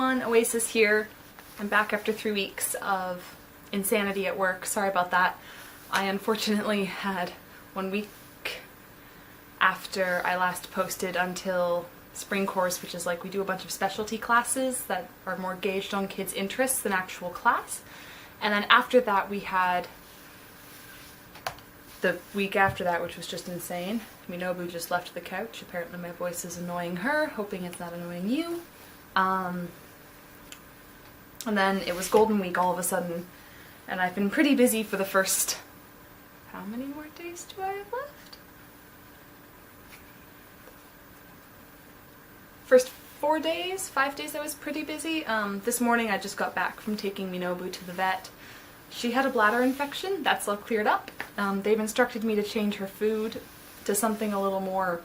everyone, Oasis here. I'm back after 3 weeks of insanity at work. Sorry about that. I unfortunately had 1 week after I last posted until spring course, which is like we do a bunch of specialty classes that are more gauged on kids' interests than actual class. And then after that we had the week after that, which was just insane. Minobu just left the couch. Apparently my voice is annoying her, hoping it's not annoying you. And then it was Golden Week all of a sudden, and I've been pretty busy for the first... How many more days do I have left? First 4 days? 5 days I was pretty busy. This morning I just got back from taking Minobu to the vet. She had a bladder infection. That's all cleared up. They've instructed me to change her food to something a little more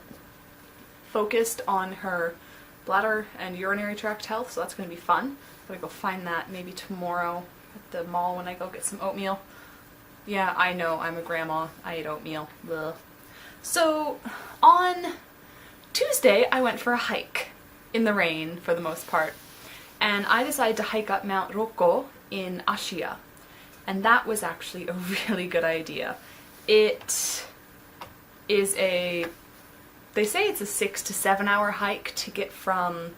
focused on her bladder and urinary tract health, so that's going to be fun. I'm going to go find that maybe tomorrow at the mall when I go get some oatmeal. Yeah, I know, I'm a grandma. I ate oatmeal. Ugh. So, on Tuesday I went for a hike in the rain for the most part, and I decided to hike up Mount Rokko in Ashiya, and that was actually a really good idea. It is they say it's a 6 to 7 hour hike to get from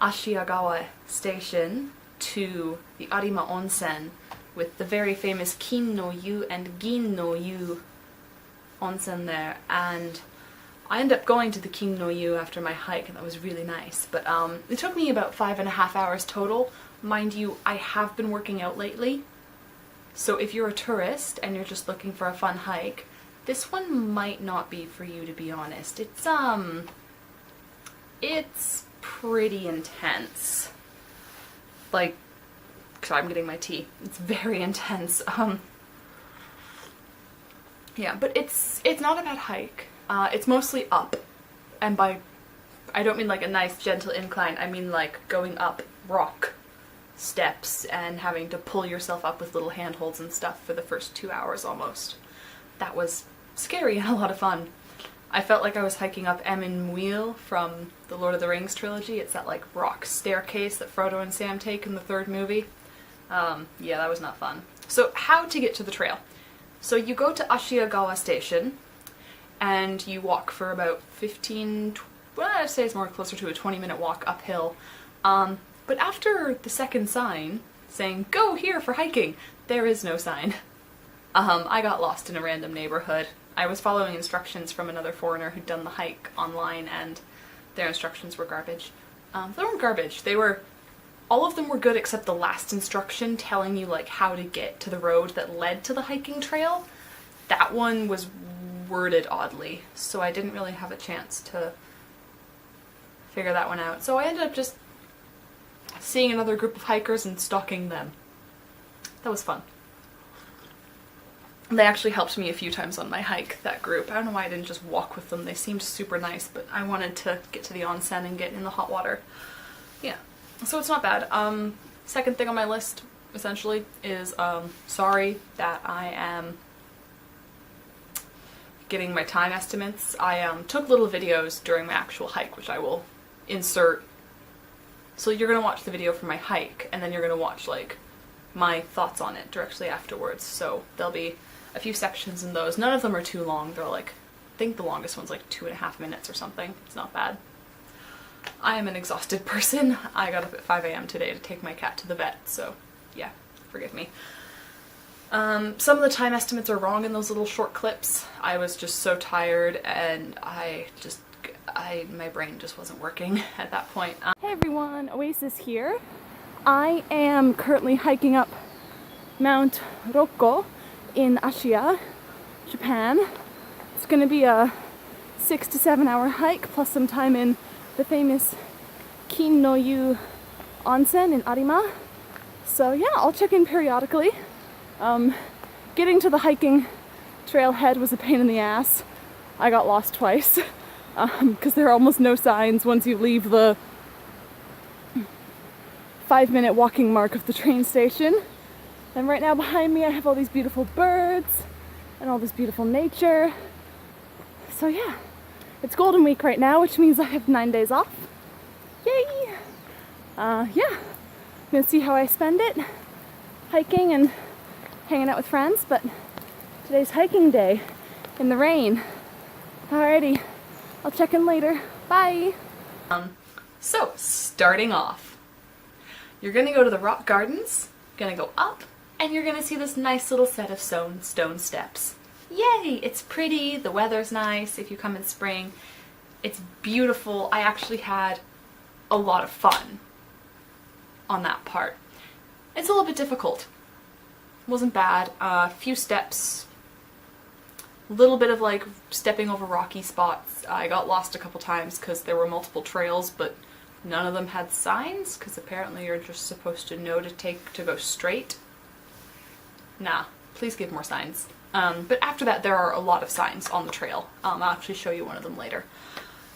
Ashiyagawa station to the Arima Onsen, with the very famous Kin no Yu and Gin no Yu onsen there, and I ended up going to the Kin no Yu after my hike, and that was really nice. But it took me about 5.5 hours total. Mind you, I have been working out lately, so if you're a tourist and you're just looking for a fun hike, this one might not be for you, to be honest. It's pretty intense. Like, sorry, I'm getting my tea. It's very intense. Yeah, but it's not a bad hike. It's mostly up, and by I don't mean like a nice gentle incline. I mean like going up rock steps and having to pull yourself up with little handholds and stuff for the first 2 hours almost. That was scary and a lot of fun. I felt like I was hiking up Emin Muil from the Lord of the Rings trilogy. It's that like rock staircase that Frodo and Sam take in the third movie. Yeah, that was not fun. So how to get to the trail? So you go to Ashiyagawa station and you walk for about 15, well, I'd say it's more closer to a 20-minute walk uphill. But after the second sign saying, "Go here for hiking," there is no sign. I got lost in a random neighborhood. I was following instructions from another foreigner who'd done the hike online, and their instructions were garbage. They weren't garbage. All of them were good except the last instruction telling you like how to get to the road that led to the hiking trail. That one was worded oddly, so I didn't really have a chance to figure that one out. So I ended up just seeing another group of hikers and stalking them. That was fun. They actually helped me a few times on my hike, that group. I don't know why I didn't just walk with them. They seemed super nice, but I wanted to get to the onsen and get in the hot water. Yeah, so it's not bad. Second thing on my list, essentially, is sorry that I am getting my time estimates. I took little videos during my actual hike, which I will insert. So you're going to watch the video from my hike, and then you're going to watch like my thoughts on it directly afterwards. So there'll be a few sections in those. None of them are too long. They're like, I think the longest one's like 2.5 minutes or something. It's not bad. I am an exhausted person. I got up at 5 AM today to take my cat to the vet, so yeah, forgive me. Some of the time estimates are wrong in those little short clips. I was just so tired, and my brain just wasn't working at that point. Hey everyone, Oasis here. I am currently hiking up Mount Rokko in Ashiya, Japan. It's going to be a 6 to 7 hour hike plus some time in the famous Kin no Yu onsen in Arima. So yeah, I'll check in periodically. Getting to the hiking trailhead was a pain in the ass. I got lost twice because there are almost no signs once you leave the 5-minute walking mark of the train station. And right now behind me I have all these beautiful birds and all this beautiful nature. So yeah, it's Golden Week right now, which means I have 9 days off. Yay! Yeah, I'm gonna see how I spend it, hiking and hanging out with friends, but today's hiking day in the rain. Alrighty, I'll check in later. Bye! So, starting off, you're gonna go to the rock gardens, gonna go up, and you're gonna see this nice little set of stone steps. Yay! It's pretty, the weather's nice if you come in spring. It's beautiful. I actually had a lot of fun on that part. It's a little bit difficult. Wasn't bad. A few steps, a little bit of like stepping over rocky spots. I got lost a couple times because there were multiple trails, but none of them had signs because apparently you're just supposed to know to go straight. Nah, please give more signs. But after that there are a lot of signs on the trail. I'll actually show you one of them later.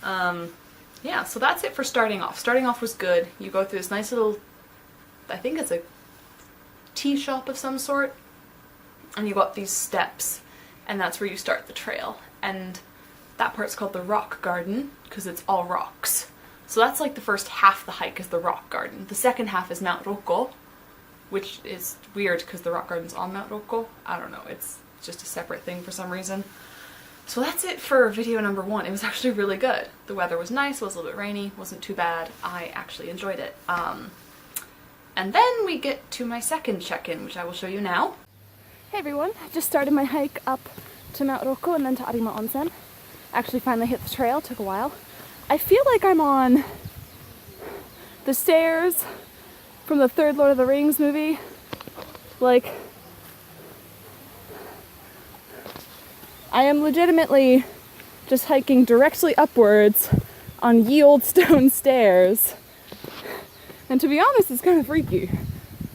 Yeah, so that's it for starting off. Starting off was good. You go through this nice little, I think it's a tea shop of some sort, and you go up these steps, and that's where you start the trail. And that part's called the rock garden because it's all rocks. So that's like the first half the hike is the rock garden. The second half is Mount Rokko, which is weird because the rock garden's on Mount Rokko. I don't know, it's just a separate thing for some reason. So that's it for video number 1. It was actually really good. The weather was nice, it was a little bit rainy, wasn't too bad. I actually enjoyed it. And then we get to my second check-in, which I will show you now. Hey everyone, I just started my hike up to Mount Rokko and then to Arima Onsen. Actually finally hit the trail, took a while. I feel like I'm on the stairs from the third Lord of the Rings movie. Like, I am legitimately just hiking directly upwards on ye old stone stairs. And to be honest, it's kind of freaky.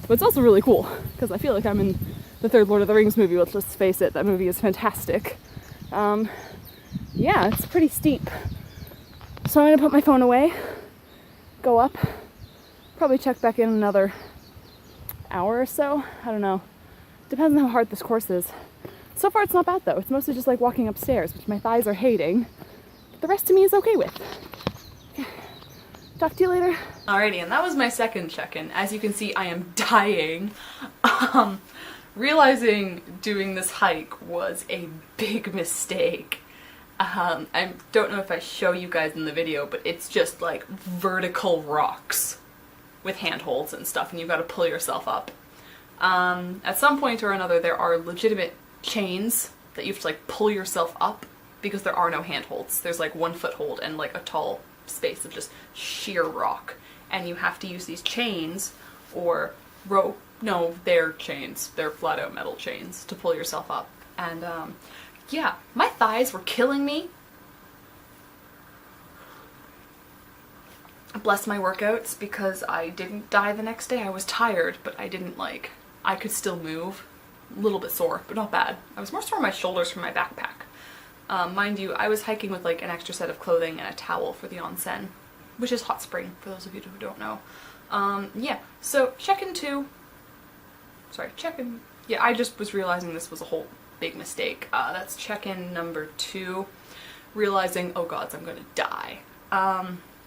But it's also really cool, because I feel like I'm in the third Lord of the Rings movie. Let's just face it, that movie is fantastic. Yeah, it's pretty steep. So I'm gonna put my phone away, go up, probably check back in another hour or so. I don't know. Depends on how hard this course is. So far it's not bad though. It's mostly just like walking upstairs, which my thighs are hating. But the rest of me is okay with. Okay. Talk to you later. Alrighty, and that was my second check-in. As you can see, I am dying. Realizing doing this hike was a big mistake. I don't know if I show you guys in the video, but it's just like vertical rocks with handholds and stuff, and you've got to pull yourself up. At some point or another, there are legitimate chains that you have to like pull yourself up because there are no handholds. There's like 1 foothold and like a tall space of just sheer rock, and you have to use these chains or rope. No, they're chains. They're flat out metal chains to pull yourself up. And yeah, my thighs were killing me. Bless my workouts because I didn't die the next day. I was tired, but I didn't like, I could still move. A little bit sore, but not bad. I was more sore on my shoulders from my backpack. Mind you, I was hiking with like an extra set of clothing and a towel for the onsen, which is hot spring for those of you who don't know. Yeah, so check-in 2. Sorry, check-in. Yeah, I just was realizing this was a whole big mistake. That's check-in number 2. Realizing, oh gods, I'm gonna die.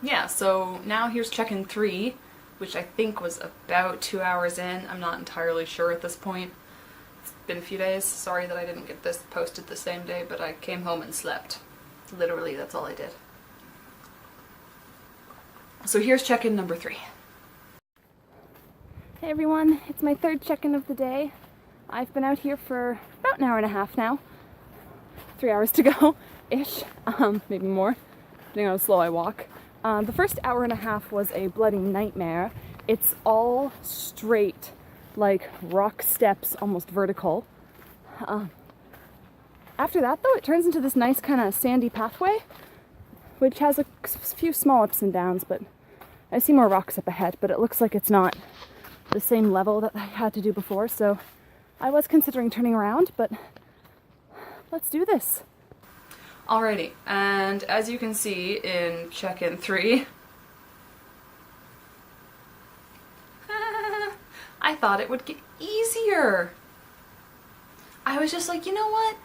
Yeah, so now here's check-in 3, which I think was about 2 hours in. I'm not entirely sure at this point. It's been a few days. Sorry that I didn't get this posted the same day, but I came home and slept. Literally, that's all I did. So here's check-in number 3. Hey everyone, it's my third check-in of the day. I've been out here for about an hour and a half now. 3 hours to go-ish, maybe more, depending on how slow I walk. The first hour and a half was a bloody nightmare. It's all straight, like rock steps, almost vertical. After that though, it turns into this nice kind of sandy pathway, which has a few small ups and downs, but I see more rocks up ahead, but it looks like it's not the same level that I had to do before, so I was considering turning around, but let's do this. Alrighty, and as you can see in check-in 3, I thought it would get easier. I was just like, you know what?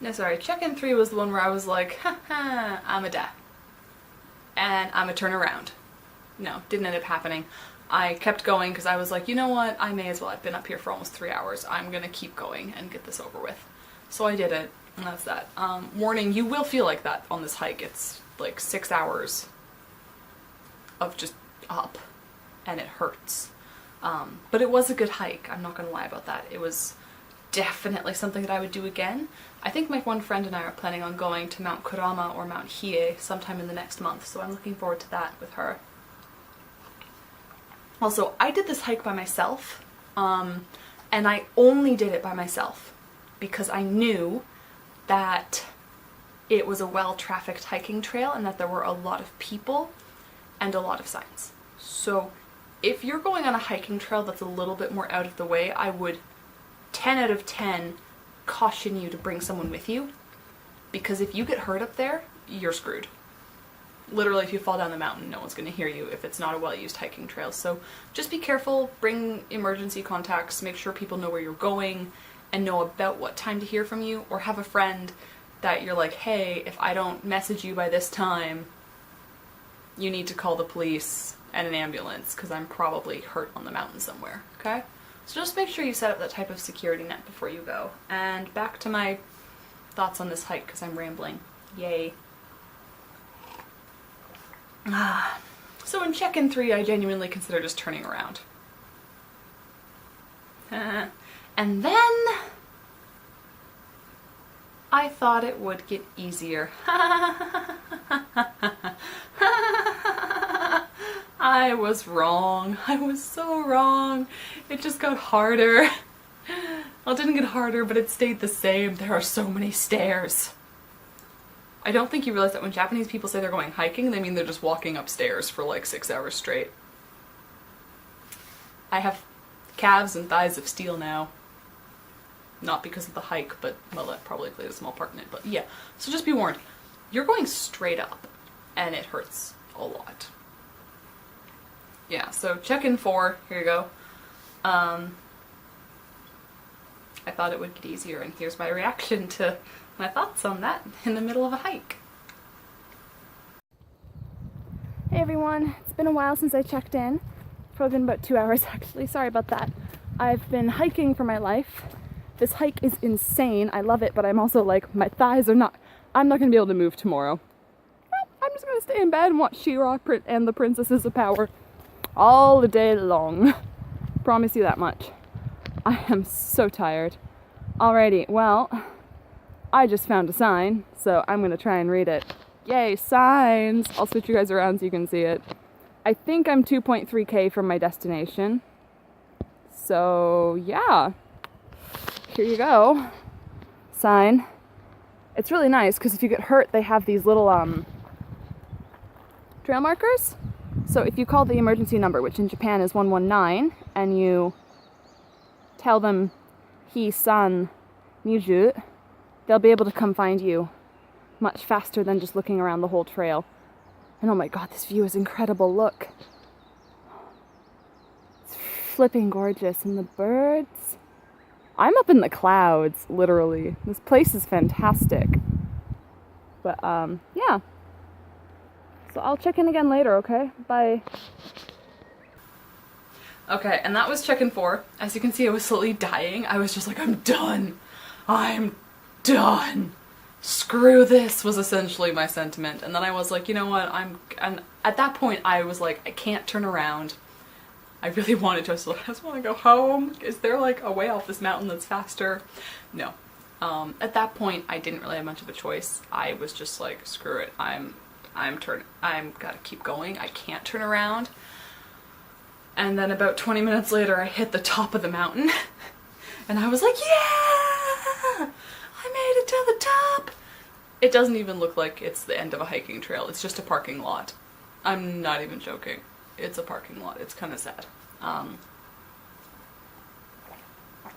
No, sorry, check-in 3 was the one where I was like, haha, I'm a da. And I'm a turn around. No, didn't end up happening. I kept going because I was like, you know what, I may as well. I've been up here for almost 3 hours. I'm gonna keep going and get this over with. So I did it, and that's that. Warning, you will feel like that on this hike. It's like 6 hours of just up, and it hurts. But it was a good hike, I'm not gonna lie about that. It was definitely something that I would do again. I think my one friend and I are planning on going to Mount Kurama or Mount Hiei sometime in the next month, so I'm looking forward to that with her. Also, I did this hike by myself, and I only did it by myself because I knew that it was a well-trafficked hiking trail and that there were a lot of people and a lot of signs. So if you're going on a hiking trail that's a little bit more out of the way, I would 10 out of 10 caution you to bring someone with you, because if you get hurt up there, you're screwed. Literally, if you fall down the mountain, no one's going to hear you if it's not a well-used hiking trail. So just be careful, bring emergency contacts, make sure people know where you're going and know about what time to hear from you, or have a friend that you're like, hey, if I don't message you by this time, you need to call the police and an ambulance because I'm probably hurt on the mountain somewhere, okay? So just make sure you set up that type of security net before you go. And back to my thoughts on this hike because I'm rambling. Yay. So in check-in 3, I genuinely consider just turning around. And then I thought it would get easier. I was wrong. I was so wrong. It just got harder. Well, it didn't get harder, but it stayed the same. There are so many stairs. I don't think you realize that when Japanese people say they're going hiking, they mean they're just walking upstairs for like 6 hours straight. I have calves and thighs of steel now. Not because of the hike, but, well, that probably played a small part in it, but yeah. So just be warned, you're going straight up, and it hurts a lot. Yeah, so check-in 4, here you go. I thought it would get easier, and here's my reaction to my thoughts on that in the middle of a hike. Hey everyone, it's been a while since I checked in. Probably been about 2 hours actually, sorry about that. I've been hiking for my life. This hike is insane, I love it, but I'm also like, I'm not gonna be able to move tomorrow. Well, I'm just gonna stay in bed and watch She-Ra and the Princesses of Power all the day long. Promise you that much. I am so tired. Alrighty, well, I just found a sign, so I'm gonna try and read it. Yay, signs! I'll switch you guys around so you can see it. I think I'm 2.3k from my destination. So, yeah. Here you go. Sign. It's really nice because if you get hurt, they have these little trail markers. So if you call the emergency number, which in Japan is 119, and you tell them Hi-san Niju, they'll be able to come find you much faster than just looking around the whole trail. And oh my god, this view is incredible, look. It's flipping gorgeous, and the birds. I'm up in the clouds, literally. This place is fantastic. But, yeah. So I'll check in again later, okay? Bye. Okay, and that was check-in 4. As you can see, I was slowly dying. I was just like, I'm done. I'm done. Screw this was essentially my sentiment. And then I was like, you know what, and at that point I was like, I can't turn around. I really wanted to, I just want to go home. Is there like a way off this mountain that's faster? No. At that point I didn't really have much of a choice. I was just like, screw it, I'm gotta keep going. I can't turn around. And then about 20 minutes later I hit the top of the mountain and I was like, yeah! I made it to the top! It doesn't even look like it's the end of a hiking trail. It's just a parking lot. I'm not even joking. It's a parking lot. It's kind of sad.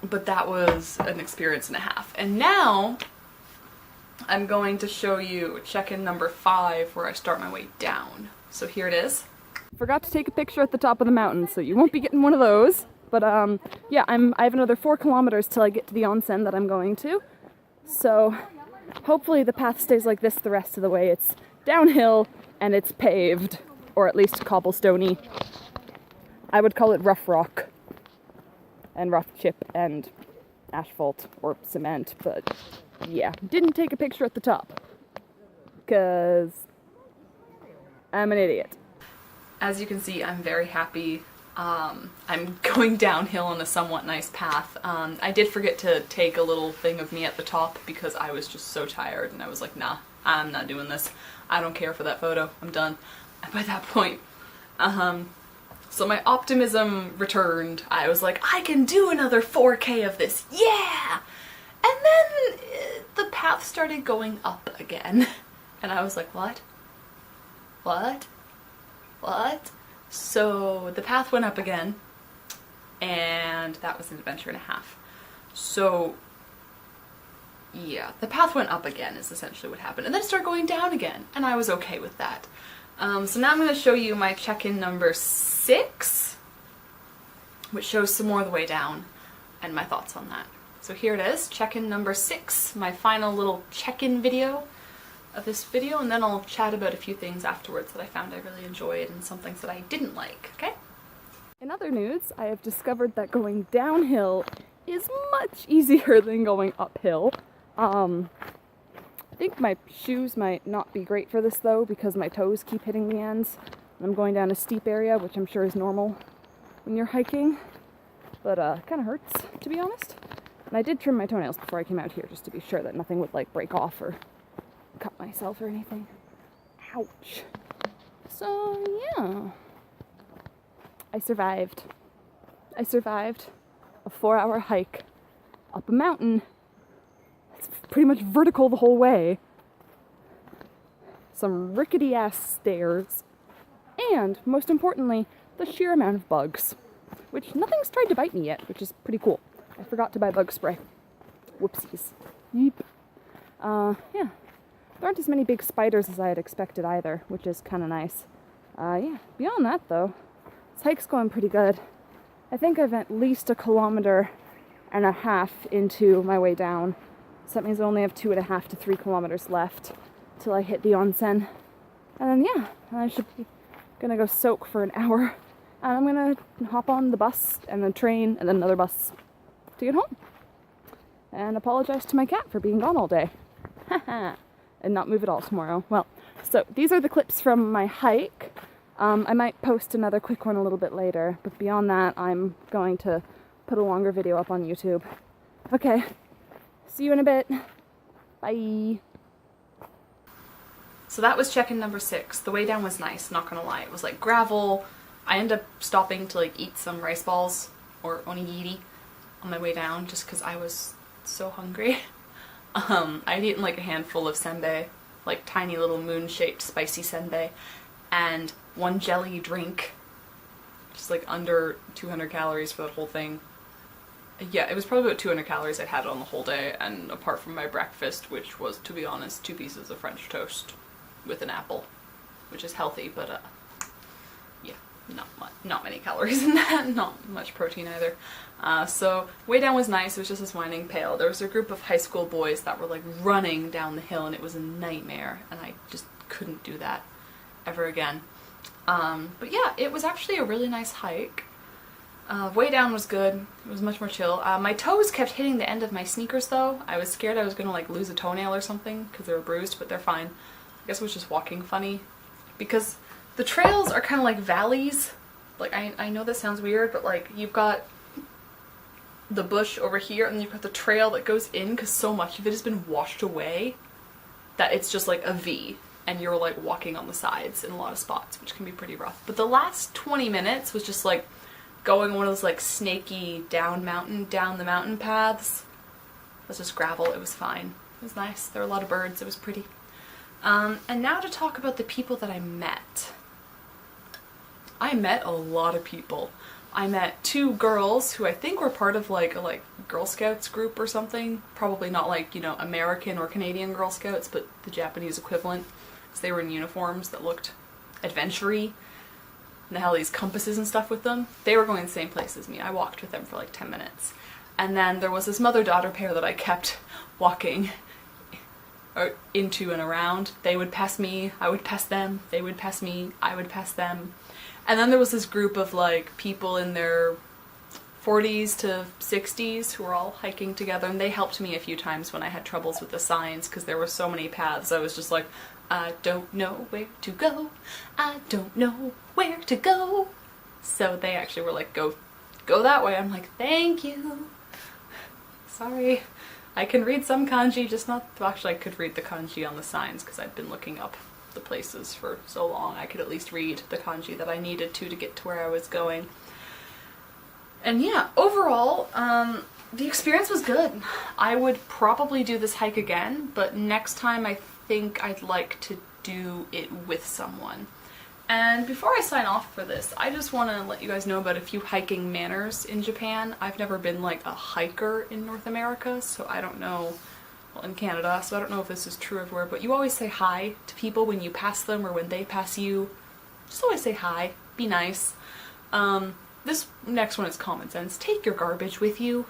But that was an experience and a half. And now I'm going to show you check-in number 5 where I start my way down. So here it is. Forgot to take a picture at the top of the mountain, so you won't be getting one of those. But yeah, I have another 4 kilometers till I get to the onsen that I'm going to. So Hopefully the path stays like this the rest of the way. It's downhill and it's paved, or at least cobblestoney. I would call it rough rock and rough chip and asphalt or cement, but yeah, didn't take a picture at the top because I'm an idiot. As you can see, I'm very happy. I'm going downhill on a somewhat nice path. I did forget to take a little thing of me at the top because I was just so tired and I was like, nah, I'm not doing this. I don't care for that photo. I'm done. And by that point, so my optimism returned. I was like, I can do another 4K of this. Yeah! And then the path started going up again. And I was like, what? What? What? So the path went up again, and that was an adventure and a half. So yeah, the path went up again is essentially what happened, and then it started going down again, and I was okay with that. So now I'm going to show you my check-in number 6, which shows some more of the way down, and my thoughts on that. So here it is, check-in number 6, my final little check-in video of this video, and then I'll chat about a few things afterwards that I found I really enjoyed and some things that I didn't like, okay? In other news, I have discovered that going downhill is much easier than going uphill. I think my shoes might not be great for this though, because my toes keep hitting the ends. And I'm going down a steep area, which I'm sure is normal when you're hiking, but it kind of hurts, to be honest. And I did trim my toenails before I came out here, just to be sure that nothing would like break off or cut myself or anything. Ouch. So yeah, I survived. I survived a 4-hour hike up a mountain. It's pretty much vertical the whole way. Some rickety ass stairs. And most importantly, the sheer amount of bugs, which nothing's tried to bite me yet, which is pretty cool. I forgot to buy bug spray. Whoopsies. Yeep. Yeah. There aren't as many big spiders as I had expected either, which is kind of nice. Yeah, beyond that though, this hike's going pretty good. I think I've at least 1.5 kilometers into my way down. So that means I only have 2.5 to 3 kilometers left till I hit the onsen. And then yeah, I should be gonna go soak for an hour. And I'm gonna hop on the bus and the train and then another bus to get home. And apologize to my cat for being gone all day. Haha. And not move at all tomorrow. Well, so these are the clips from my hike. I might post another quick one a little bit later, but beyond that, I'm going to put a longer video up on YouTube. Okay, see you in a bit. Bye. So that was check-in number 6. The way down was nice, not gonna lie. It was like gravel. I ended up stopping to like eat some rice balls or onigiri on my way down just because I was so hungry. I'd eaten like a handful of senbei, like tiny little moon-shaped spicy senbei, and 1 jelly drink, just like under 200 calories for the whole thing. Yeah, it was probably about 200 calories I'd had on the whole day, and apart from my breakfast, which was, to be honest, 2 pieces of French toast with an apple, which is healthy, but yeah, not many calories in that, not much protein either. So way down was nice. It was just this winding pail. There was a group of high school boys that were like running down the hill, and it was a nightmare, and I just couldn't do that ever again. But yeah, it was actually a really nice hike. Way down was good. It was much more chill. My toes kept hitting the end of my sneakers though. I was scared I was gonna like lose a toenail or something because they were bruised, but they're fine. I guess it was just walking funny because the trails are kind of like valleys. Like I know this sounds weird, but like you've got the bush over here and you've got the trail that goes in because so much of it has been washed away that it's just like a V and you're like walking on the sides in a lot of spots, which can be pretty rough. But the last 20 minutes was just like going one of those like snaky down the mountain paths. It was just gravel. It was fine. It was nice. There were a lot of birds. It was pretty. And now to talk about the people that I met. I met a lot of people. I met 2 girls who I think were part of like a Girl Scouts group or something. Probably not like, you know, American or Canadian Girl Scouts, but the Japanese equivalent. So they were in uniforms that looked adventure-y. And they had all these compasses and stuff with them. They were going the same place as me. I walked with them for like 10 minutes. And then there was this mother-daughter pair that I kept walking into and around. They would pass me, I would pass them, they would pass me, I would pass them. And then there was this group of like people in their 40s to 60s who were all hiking together, and they helped me a few times when I had troubles with the signs because there were so many paths. I was just like, I don't know where to go, I don't know where to go. So they actually were like, go that way. I'm like, thank you. Sorry. I can read some kanji, just not... Well, actually, I could read the kanji on the signs because I'd been looking up the places for so long. I could at least read the kanji that I needed to get to where I was going. And yeah, overall, the experience was good. I would probably do this hike again, but next time I think I'd like to do it with someone. And before I sign off for this, I just want to let you guys know about a few hiking manners in Japan. I've never been like a hiker in North America, so I don't know, well, in Canada, so I don't know if this is true everywhere, but you always say hi to people when you pass them or when they pass you. Just always say hi, be nice. This next one is common sense. Take your garbage with you.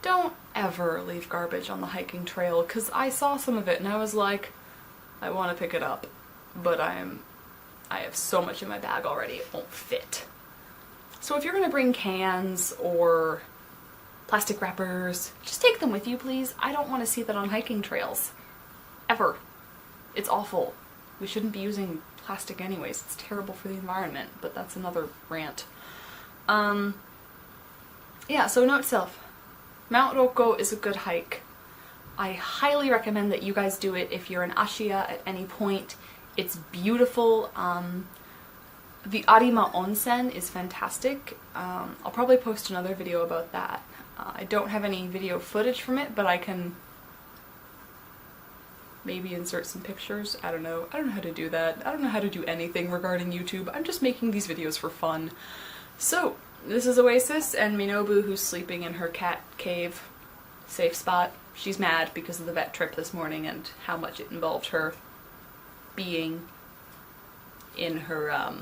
Don't ever leave garbage on the hiking trail, because I saw some of it and I was like, I want to pick it up, but I have so much in my bag already, it won't fit. So if you're gonna bring cans or plastic wrappers, just take them with you, please. I don't want to see that on hiking trails. Ever. It's awful. We shouldn't be using plastic anyways. It's terrible for the environment, but that's another rant. Yeah, so note to self. Mount Rokko is a good hike. I highly recommend that you guys do it if you're in Ashiya at any point. It's beautiful. The Arima Onsen is fantastic. I'll probably post another video about that. I don't have any video footage from it, but I can maybe insert some pictures. I don't know. I don't know how to do that. I don't know how to do anything regarding YouTube. I'm just making these videos for fun. So, this is Oasis and Minobu, who's sleeping in her cat cave. Safe spot. She's mad because of the vet trip this morning and how much it involved her being in her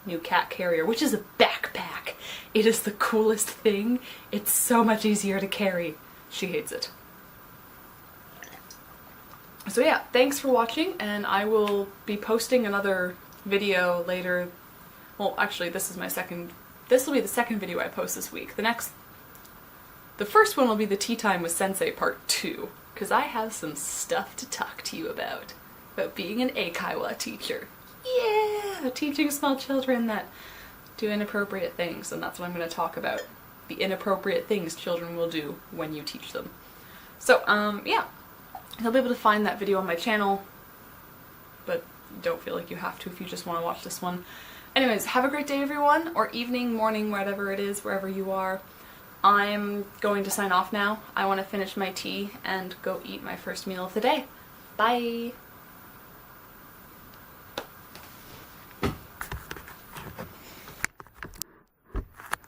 new cat carrier, which is a backpack. It is the coolest thing. It's so much easier to carry. She hates it. So yeah, thanks for watching, and I will be posting another video later. Well, actually, this will be the second video I post this week. The first one will be the Tea Time with Sensei Part 2, because I have some stuff to talk to you about being an eikaiwa teacher. Yeah! Teaching small children that do inappropriate things, and that's what I'm going to talk about. The inappropriate things children will do when you teach them. So, yeah. You'll be able to find that video on my channel, but don't feel like you have to if you just want to watch this one. Anyways, have a great day everyone, or evening, morning, whatever it is, wherever you are. I'm going to sign off now. I want to finish my tea and go eat my first meal of the day. Bye!